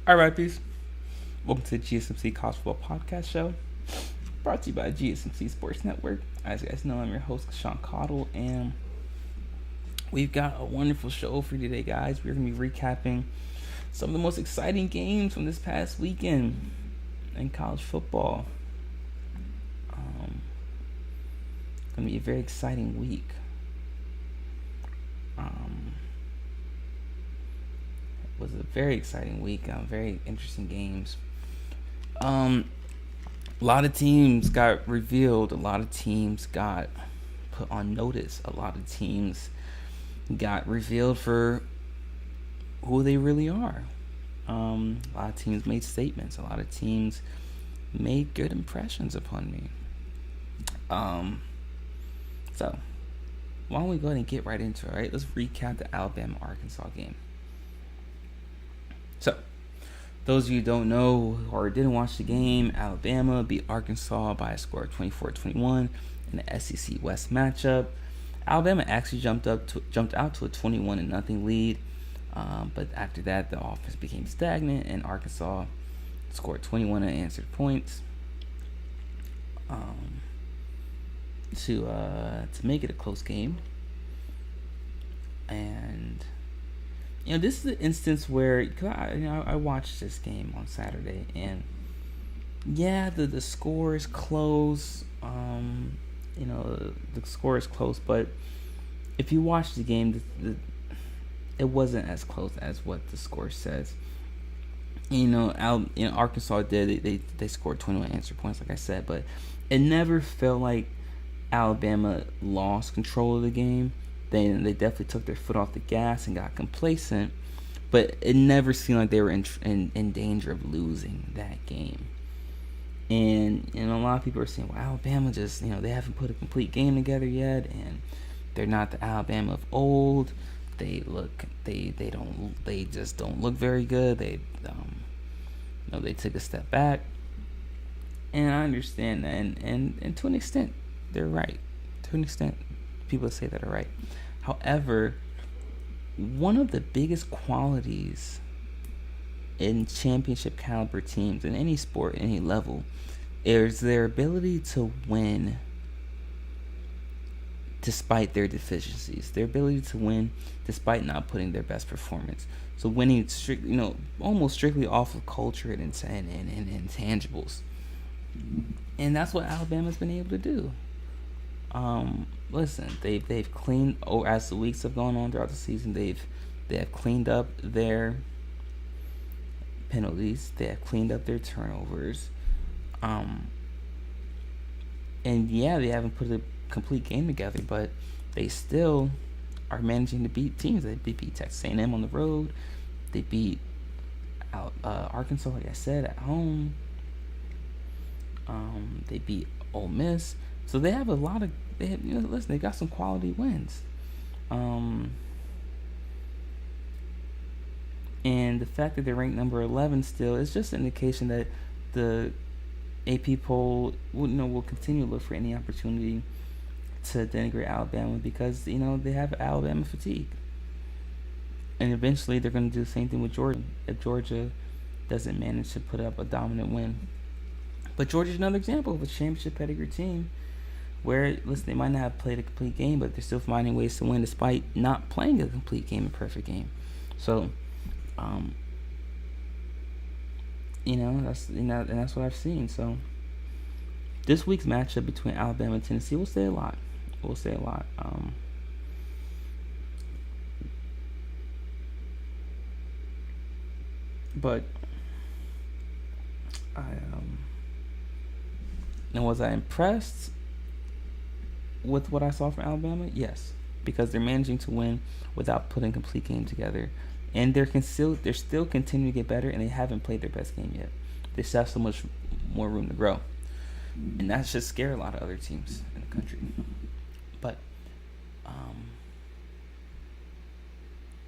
All right, peace. Welcome to the GSMC College Football Podcast show, brought to you by GSMC Sports Network. As you guys know, I'm your host, Sean Cottle, and we've got a wonderful show for you today, guys. We're going to be recapping some of the most exciting games from this past weekend in college football. It's going to be a very exciting week. It was a very exciting week. Very interesting games. A lot of teams got revealed. A lot of teams got put on notice. A lot of teams got revealed for who they really are. A lot of teams made statements. A lot of teams made good impressions upon me. So why don't we go ahead and get right into it, all right? Let's recap the Alabama-Arkansas game. So, those of you who don't know or didn't watch the game, Alabama beat Arkansas by a score of 24-21 in the SEC West matchup. Alabama actually jumped out to a 21-0 lead, but after that, the offense became stagnant, and Arkansas scored 21 unanswered points to make it a close game. And this is an instance where I watched this game on Saturday, and the score is close. The score is close, but if you watch the game, it wasn't as close as what the score says. Arkansas did. They scored 21 answer points, like I said, but it never felt like Alabama lost control of the game. They definitely took their foot off the gas and got complacent, but it never seemed like they were in danger of losing that game. And a lot of people are saying, well, Alabama just, they haven't put a complete game together yet, and they're not the Alabama of old. They just don't look very good. They took a step back, and I understand that, and to an extent, they're right. To an extent, people say that are right. However, one of the biggest qualities in championship caliber teams in any sport, any level, is their ability to win despite their deficiencies. Their ability to win despite not putting their best performance. So winning almost strictly off of culture and intangibles. And that's what Alabama's been able to do. Listen, they've cleaned, as the weeks have gone on throughout the season, they have cleaned up their penalties, they have cleaned up their turnovers, and they haven't put a complete game together, but they still are managing to beat teams. They beat Texas A&M on the road, they beat Arkansas, like I said, at home, they beat Ole Miss. So they have they got some quality wins. And the fact that they're ranked number 11 still is just an indication that the AP poll will continue to look for any opportunity to denigrate Alabama, because they have Alabama fatigue. And eventually they're going to do the same thing with Georgia if Georgia doesn't manage to put up a dominant win. But Georgia's another example of a championship pedigree team where, listen, they might not have played a complete game, but they're still finding ways to win despite not playing a complete game, a perfect game. So, and that's what I've seen. So, this week's matchup between Alabama and Tennessee will say a lot. But was I impressed with what I saw from Alabama? Yes, because they're managing to win without putting a complete game together, and they're still continuing to get better, and they haven't played their best game yet. They still have so much more room to grow, and that should scare a lot of other teams in the country. But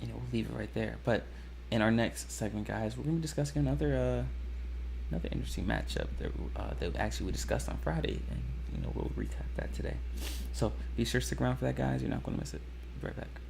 we'll leave it right there. But in our next segment, guys, we're going to be discussing another interesting matchup that actually we discussed on Friday, and we'll recap that today. So be sure to stick around for that, guys. You're not going to miss it. Be right back.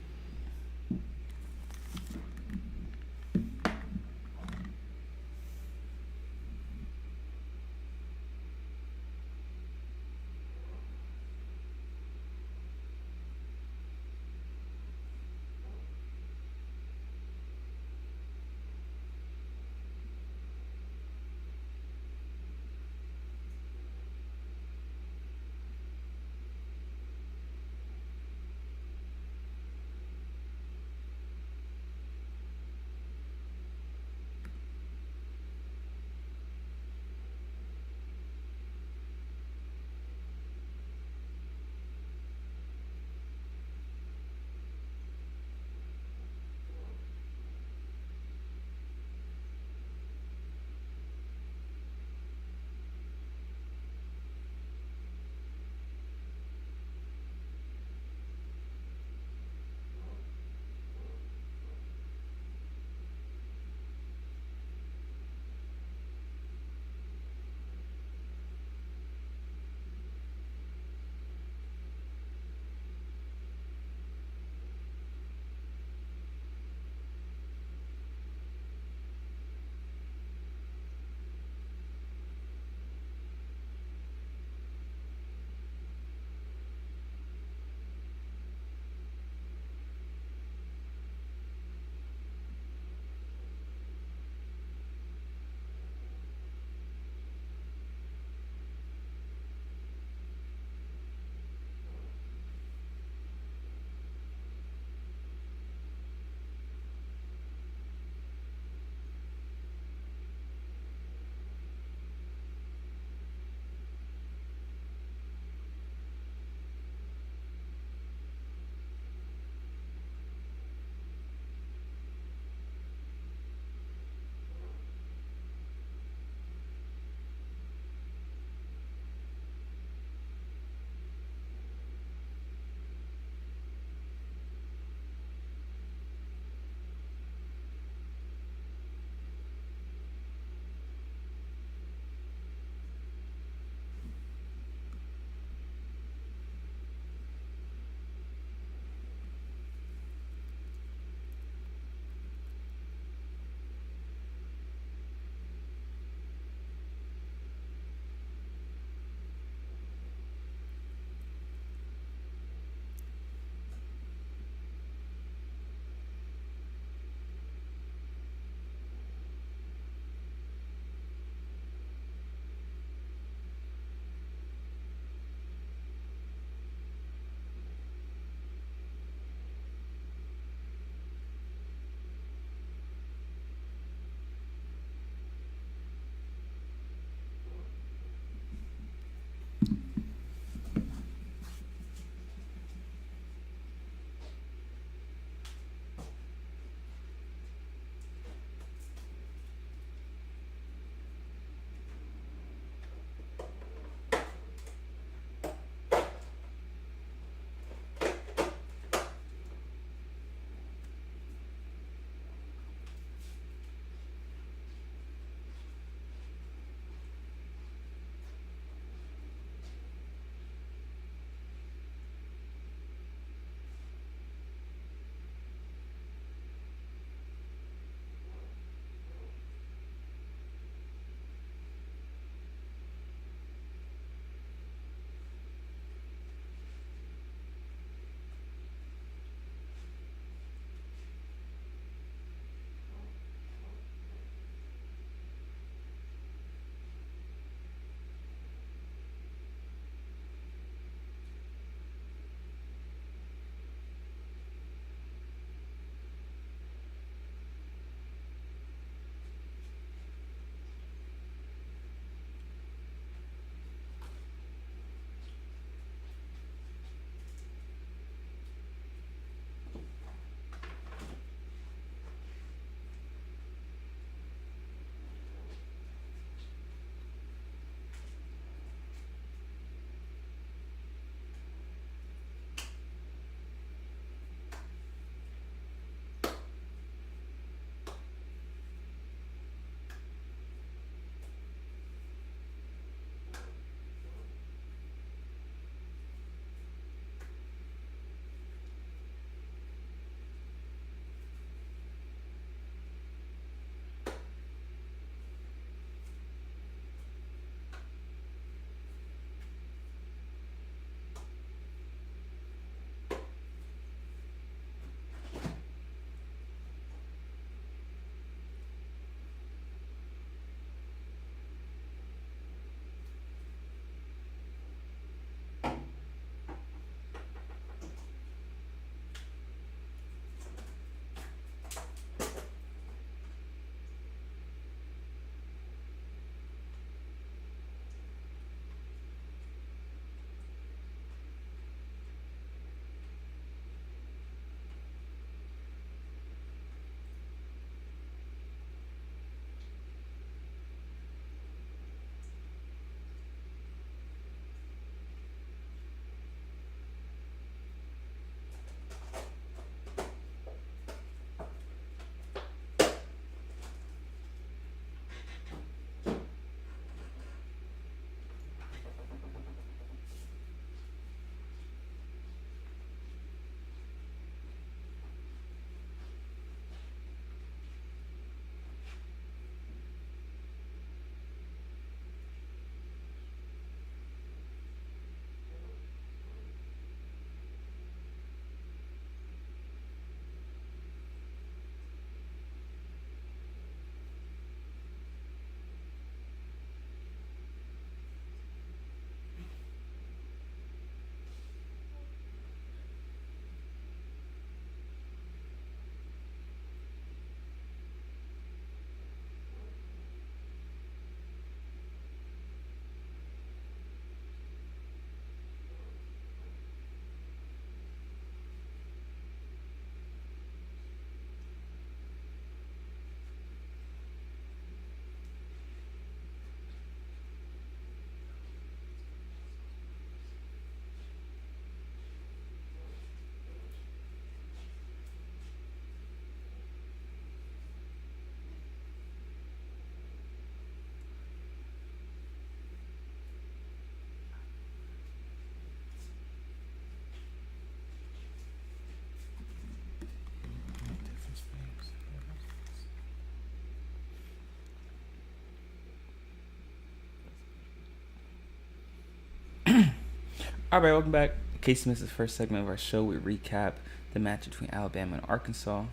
All right, welcome back. In case you missed the first segment of our show, we recap the match between Alabama and Arkansas.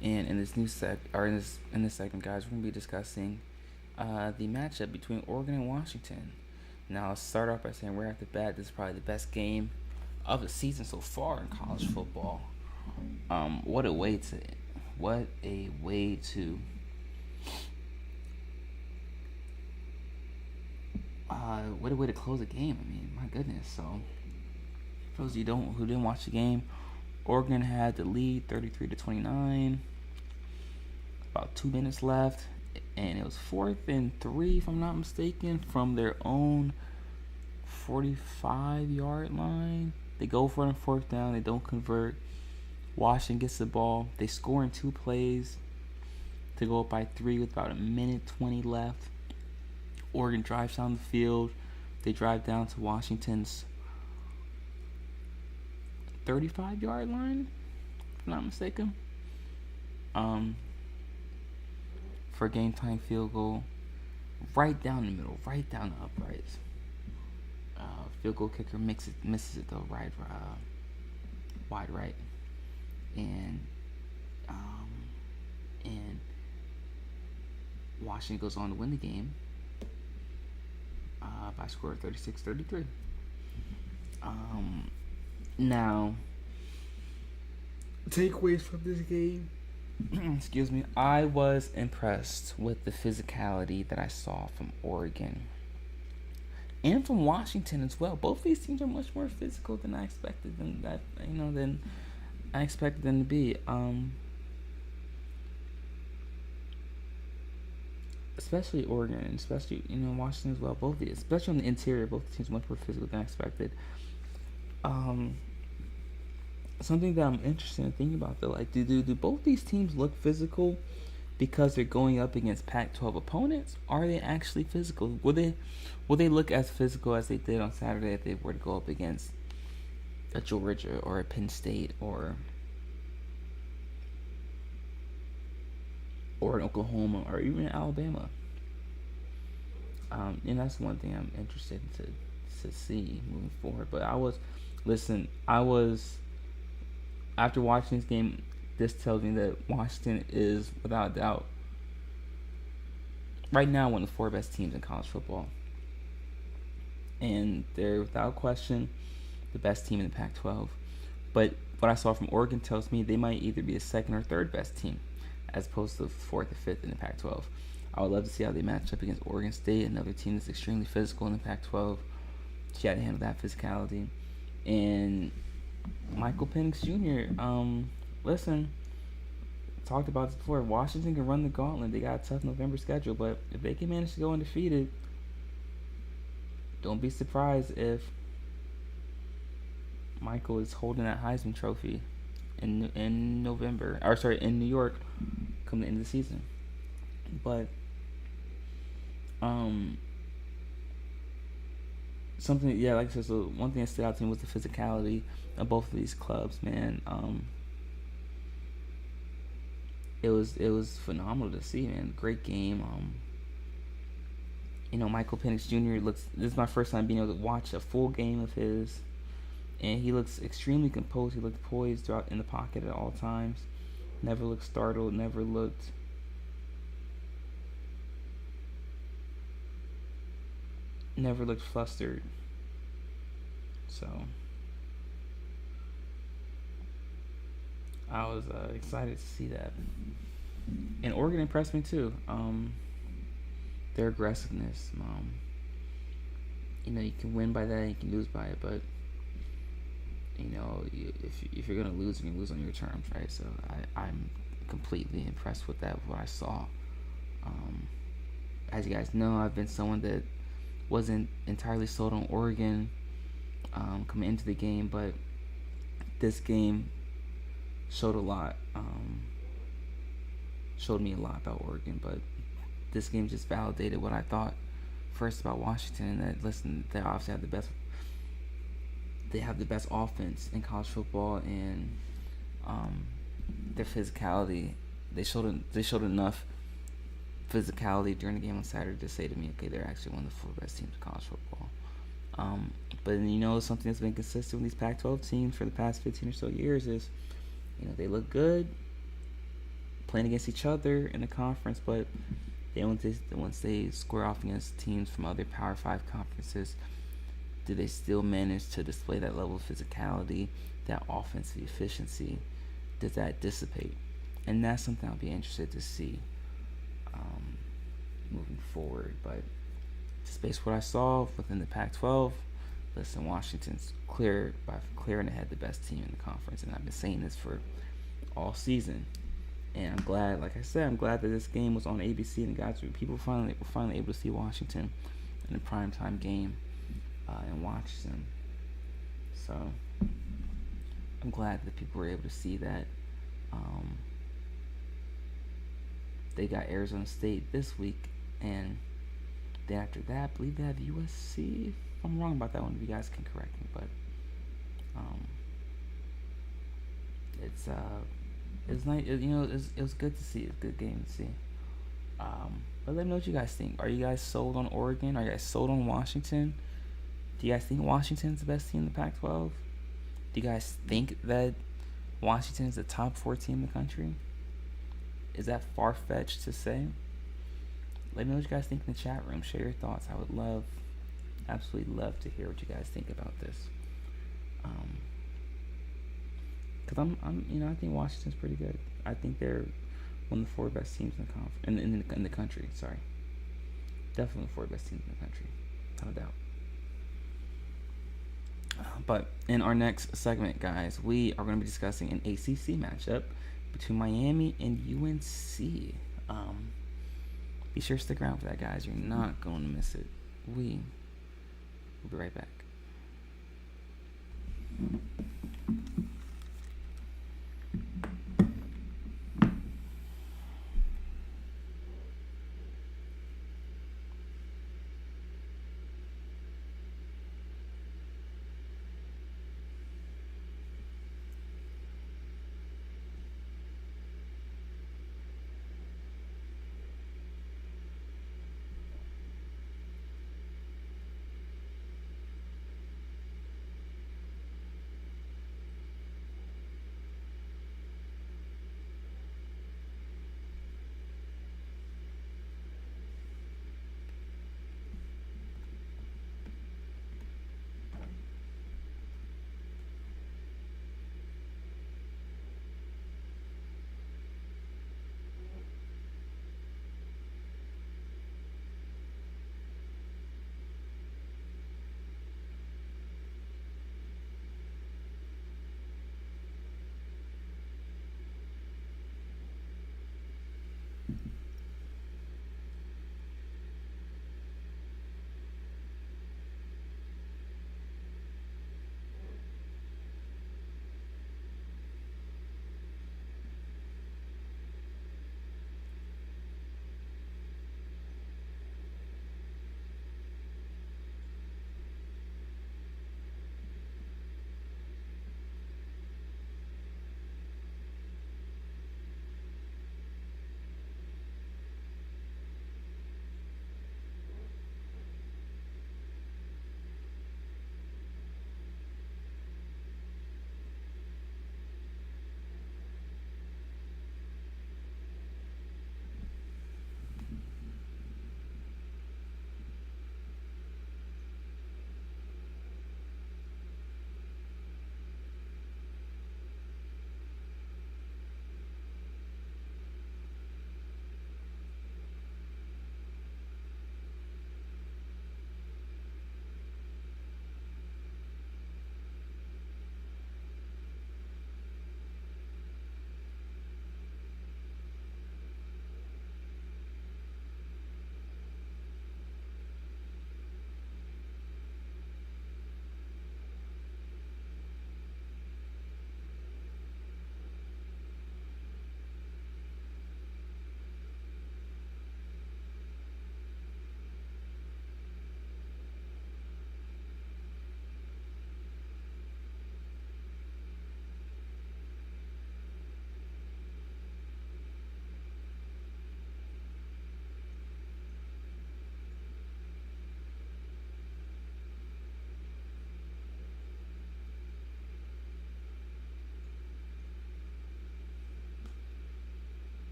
And in this segment, guys, we're gonna be discussing the matchup between Oregon and Washington. Now, I'll start off by saying right off the bat, this is probably the best game of the season so far in college football. What a way to close a game. I mean, my goodness. So, for those of you who didn't watch the game, Oregon had the lead 33-29. About 2 minutes left, and it was 4th and 3, if I'm not mistaken, from their own 45-yard line. They go for it on 4th down. They don't convert. Washington gets the ball. They score in 2 plays to go up by 3 with about 1:20 left. Oregon drives down the field. They drive down to Washington's 35-yard line, if I'm not mistaken, for a game-time field goal, right down the middle, right down the uprights. Field goal kicker misses it though, wide right, and Washington goes on to win the game by a score of 36-33. Now, takeaways from this game. Excuse me. I was impressed with the physicality that I saw from Oregon and from Washington as well. Both these teams are much more physical than I expected them to be. Especially Oregon, and especially Washington as well. Especially on the interior, both teams are much more physical than I expected. Something that I'm interested in thinking about though, like, do both these teams look physical because they're going up against Pac-12 opponents? Are they actually physical? Will they look as physical as they did on Saturday if they were to go up against a Georgia or a Penn State or an Oklahoma or even Alabama? And that's one thing I'm interested to see moving forward. But after watching this game, this tells me that Washington is, without doubt, right now one of the 4 best teams in college football. And they're, without question, the best team in the Pac-12. But what I saw from Oregon tells me they might either be the 2nd or 3rd best team, as opposed to the 4th or 5th in the Pac-12. I would love to see how they match up against Oregon State, another team that's extremely physical in the Pac-12. She had to handle that physicality. And Michael Penix Jr., talked about this before. Washington can run the gauntlet. They got a tough November schedule, but if they can manage to go undefeated, don't be surprised if Michael is holding that Heisman Trophy in November, in New York, come the end of the season. But like I said, so one thing that stood out to me was the physicality of both of these clubs, man. It was phenomenal to see, man. Great game. Michael Penix Jr. this is my first time being able to watch a full game of his, and he looks extremely composed. He looked poised throughout in the pocket at all times. Never looked startled. Never looked flustered. So I was excited to see that. And Oregon impressed me too. Their aggressiveness. You can win by that, you can lose by it, but if you're gonna lose, you can lose on your terms, right? So I'm completely impressed with that. What I saw. As you guys know, I've been someone that wasn't entirely sold on Oregon coming into the game, but this game showed a lot. Showed me a lot about Oregon, but this game just validated what I thought first about Washington. That they obviously have the best. They have the best offense in college football, and their physicality. They showed enough physicality during the game on Saturday to say to me, okay, they're actually one of the 4 best teams in college football. But something that's been consistent with these Pac-12 teams for the past 15 or so years is, they look good playing against each other in the conference, but once they square off against teams from other Power 5 conferences, do they still manage to display that level of physicality, that offensive efficiency? Does that dissipate? And that's something I'll be interested to see moving forward. But just based on what I saw within the Pac-12, listen, Washington's clear and ahead the best team in the conference, and I've been saying this for all season. And I'm glad, like I said, that this game was on ABC and people were finally able to see Washington in a primetime game and watch them. So I'm glad that people were able to see that. They got Arizona State this week, and then after that, I believe they have USC. If I'm wrong about that one, you guys can correct me. But it's nice. It was good to see. It's a good game to see. But let me know what you guys think. Are you guys sold on Oregon? Are you guys sold on Washington? Do you guys think Washington's the best team in the Pac-12? Do you guys think that Washington is the top 4 team in the country? Is that far-fetched to say? Let me know what you guys think in the chat room. Share your thoughts. I would absolutely love to hear what you guys think about this. Because I think Washington's pretty good. I think they're one of the 4 best teams in the in the country. Sorry, definitely the 4 best teams in the country, without a doubt. But in our next segment, guys, we are going to be discussing an ACC matchup between Miami and UNC. Be sure to stick around for that, guys. You're not going to miss it. We'll be right back.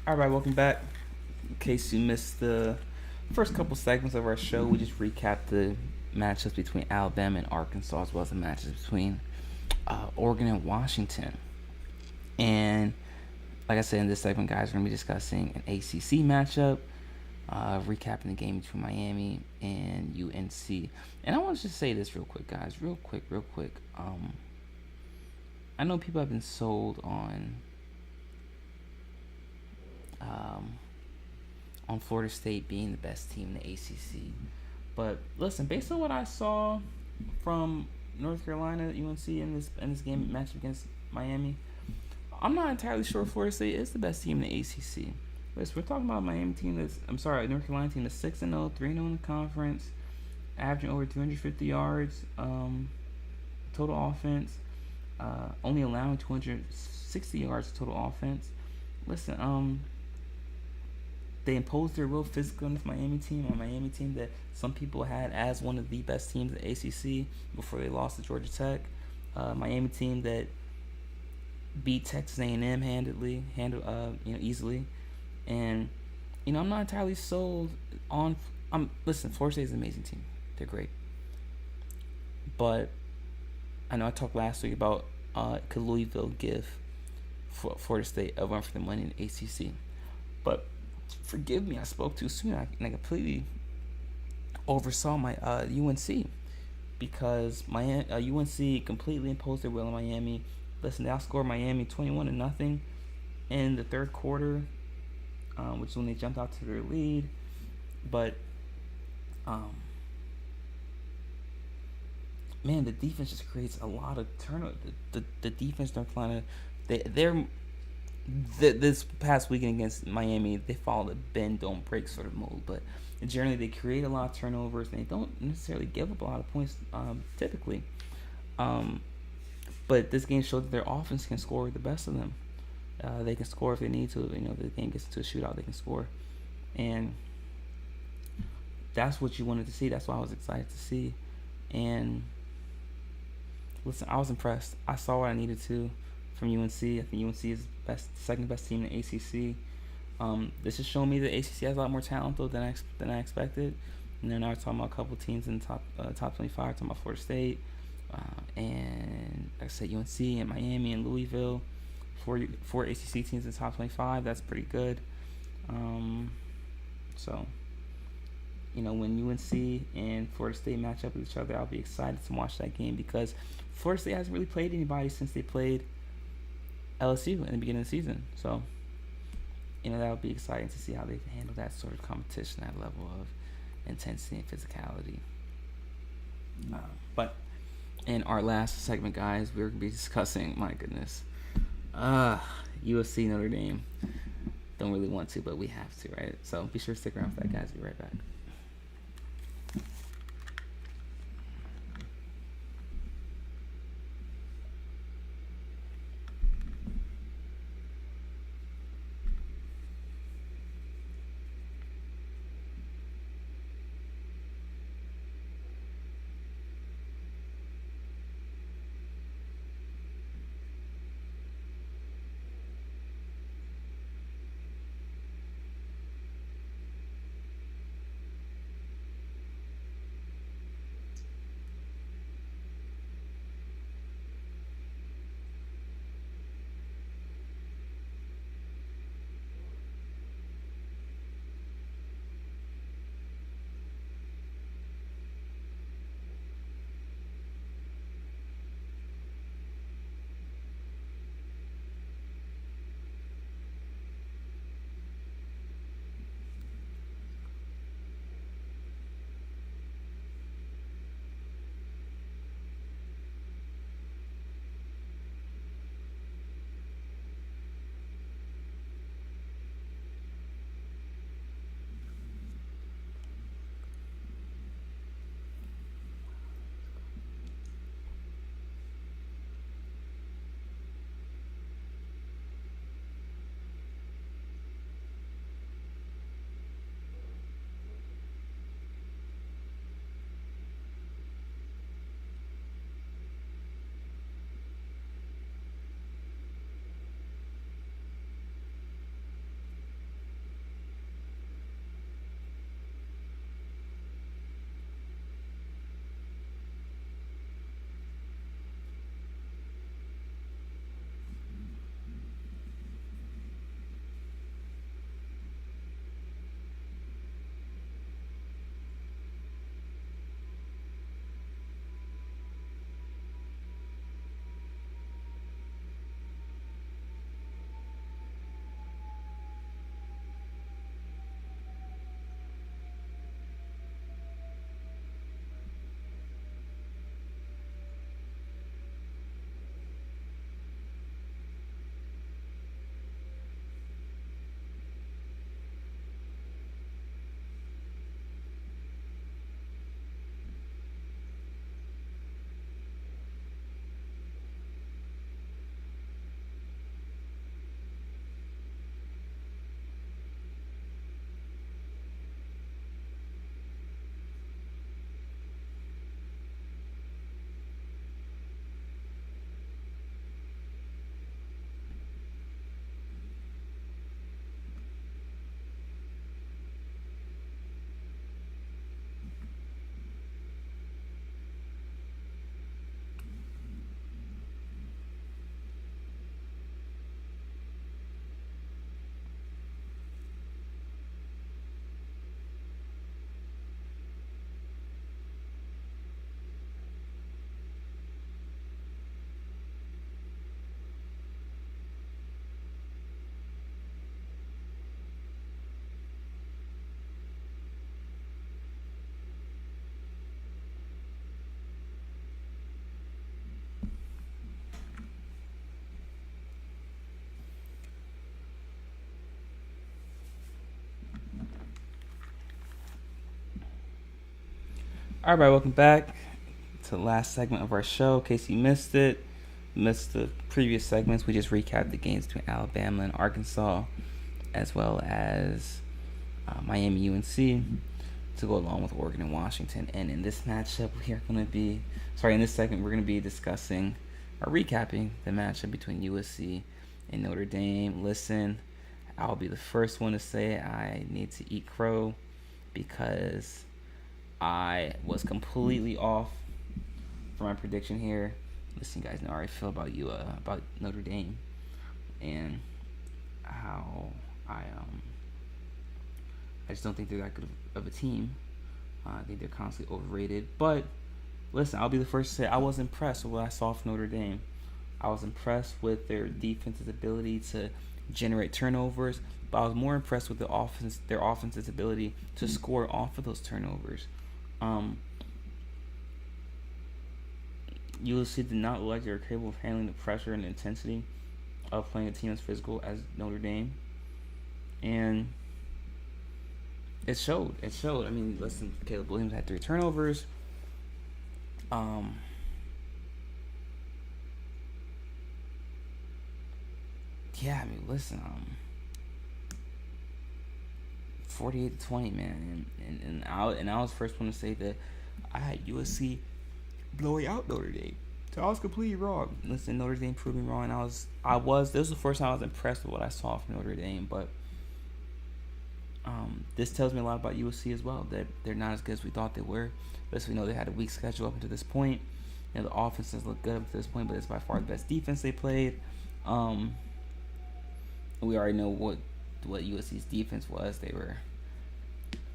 All right, welcome back. In case you missed the first couple segments of our show, we just recapped the matchups between Alabama and Arkansas, as well as the matches between Oregon and Washington. And like I said, in this segment, guys, we're going to be discussing an ACC matchup, recapping the game between Miami and UNC. And I want to just say this real quick, guys, real quick. I know people have been sold on Florida State being the best team in the ACC. But listen, based on what I saw from North Carolina, UNC in this game matchup against Miami, I'm not entirely sure Florida State is the best team in the ACC. Listen, we're talking about a Miami team North Carolina team that's 6-0, 3-0 in the conference, averaging over 250 yards total offense, only allowing 260 yards total offense. Listen, they imposed their will physically on this Miami team, a Miami team that some people had as one of the best teams in the ACC before they lost to Georgia Tech. Miami team that beat Texas A&M easily, and I'm not entirely sold on. Listen, Florida State is an amazing team; they're great, but I know I talked last week about could Louisville give Florida State a run for the money in the ACC, but forgive me, I spoke too soon, and I completely oversaw my UNC because my UNC completely imposed their will on Miami. Listen, they outscored Miami 21-0 in the third quarter, which is when they jumped out to their lead. But man, the defense just creates a lot of turnover. The defense, North Carolina, this past weekend against Miami, they follow the bend, don't break sort of mode. But generally, they create a lot of turnovers, and they don't necessarily give up a lot of points typically. But this game showed that their offense can score the best of them. They can score if they need to. The game gets into a shootout, they can score. And that's what you wanted to see. That's what I was excited to see. And listen, I was impressed. I saw what I needed to from UNC. I think UNC is second best team in the ACC. This is showing me that ACC has a lot more talent though than I expected. And then I was talking about a couple teams in the top 25. Talking about Florida State, and like I said, UNC and Miami and Louisville. Four ACC teams in the top 25. That's pretty good. So when UNC and Florida State match up with each other, I'll be excited to watch that game because Florida State hasn't really played anybody since they played LSU in the beginning of the season. So, that'll be exciting to see how they handle that sort of competition, that level of intensity and physicality. But in our last segment, guys, we're going to be discussing, my goodness, USC Notre Dame. Don't really want to, but we have to, right? So be sure to stick around for that, guys. Be right back. All right, welcome back to the last segment of our show. In case you missed the previous segments, we just recapped the games between Alabama and Arkansas, as well as Miami UNC, to go along with Oregon and Washington. And in this matchup, in this segment, we're going to be discussing or recapping the matchup between USC and Notre Dame. Listen, I'll be the first one to say I need to eat crow because I was completely off for my prediction here. Listen, you guys know how I feel about about Notre Dame, and how I just don't think they're that good of a team. I think they're constantly overrated. But listen, I'll be the first to say I was impressed with what I saw from Notre Dame. I was impressed with their defense's ability to generate turnovers, but I was more impressed with their offense's ability to score off of those turnovers. USC did not look like they were capable of handling the pressure and the intensity of playing a team as physical as Notre Dame. And it showed. I mean, listen, Caleb Williams had 3 turnovers. Yeah, I mean, listen, 48-20, man, and I was the first one to say that I had USC blowing out Notre Dame. So I was completely wrong. Listen, Notre Dame proved me wrong, and this was the first time I was impressed with what I saw from Notre Dame, but this tells me a lot about USC as well, that they're not as good as we thought they were. Listen, we know they had a weak schedule up until this point. You know, the offenses look good up to this point, but it's by far the best defense they played. We already know what USC's defense was. They were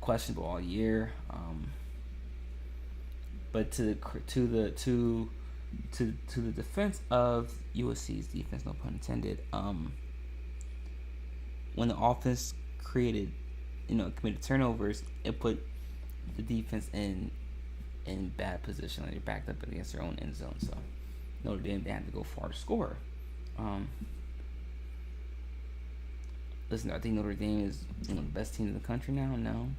questionable all year. But to the defense of USC's defense, no pun intended, when the offense committed turnovers, it put the defense in bad position. Like, they're backed up against their own end zone. So Notre Dame, they had to go far to score. Listen, I think Notre Dame is the best team in the country now. No,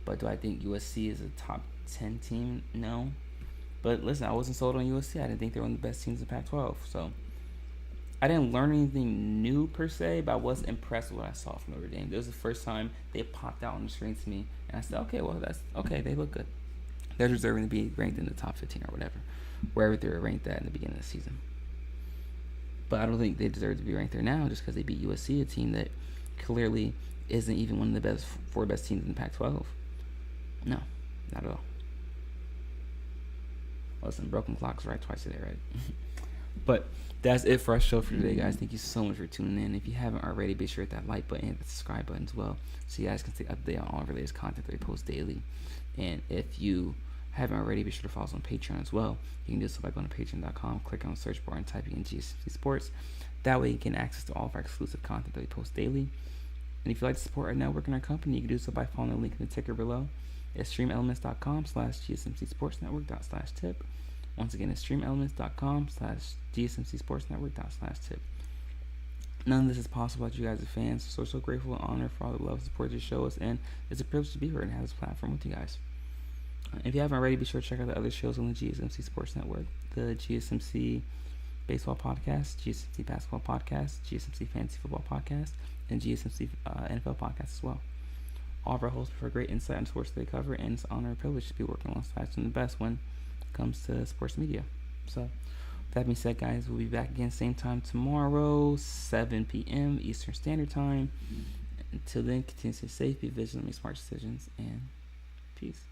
but do I think USC is a top 10 team? No. But listen, I wasn't sold on USC. I didn't think they were one of the best teams in Pac-12. So I didn't learn anything new per se, but I was impressed with what I saw from Notre Dame. It was the first time they popped out on the screen to me, and I said, okay, well, that's okay. They look good. They're deserving to be ranked in the top 15 or whatever, wherever they were ranked at in the beginning of the season. But I don't think they deserve to be ranked there now just because they beat USC, a team that clearly isn't even one of the four best teams in the Pac-12. No, not at all. Listen, broken clock's right twice a day, right? But that's it for our show for today, guys. Thank you so much for tuning in. If you haven't already, be sure to hit that like button and the subscribe button as well, so you guys can stay updated on all of our latest content that we post daily. And if you haven't already, be sure to follow us on Patreon as well. You can do so by going to patreon.com, click on the search bar, and typing in GSMC Sports. That way you can access to all of our exclusive content that we post daily. And if you'd like to support our network and our company, you can do so by following the link in the ticker below. It's streamelements.com/GSMCSportsNetwork./tip. Once again, it's streamelements.com/GSMCSportsNetwork./tip. None of this is possible without you guys as fans, so we're so grateful and honored for all the love and support you show us, and it's a privilege to be here and have this platform with you guys. If you haven't already, be sure to check out the other shows on the GSMC Sports Network: the GSMC Baseball Podcast, GSMC Basketball Podcast, GSMC Fantasy Football Podcast, and GSMC NFL Podcast as well. All of our hosts provide great insight on sports they cover, and it's an honor and privilege to be working alongside some of the best when it comes to sports media. So, with that being said, guys, we'll be back again same time tomorrow, 7 p.m. Eastern Standard Time. Until then, continue to stay safe, be vigilant, make smart decisions, and peace.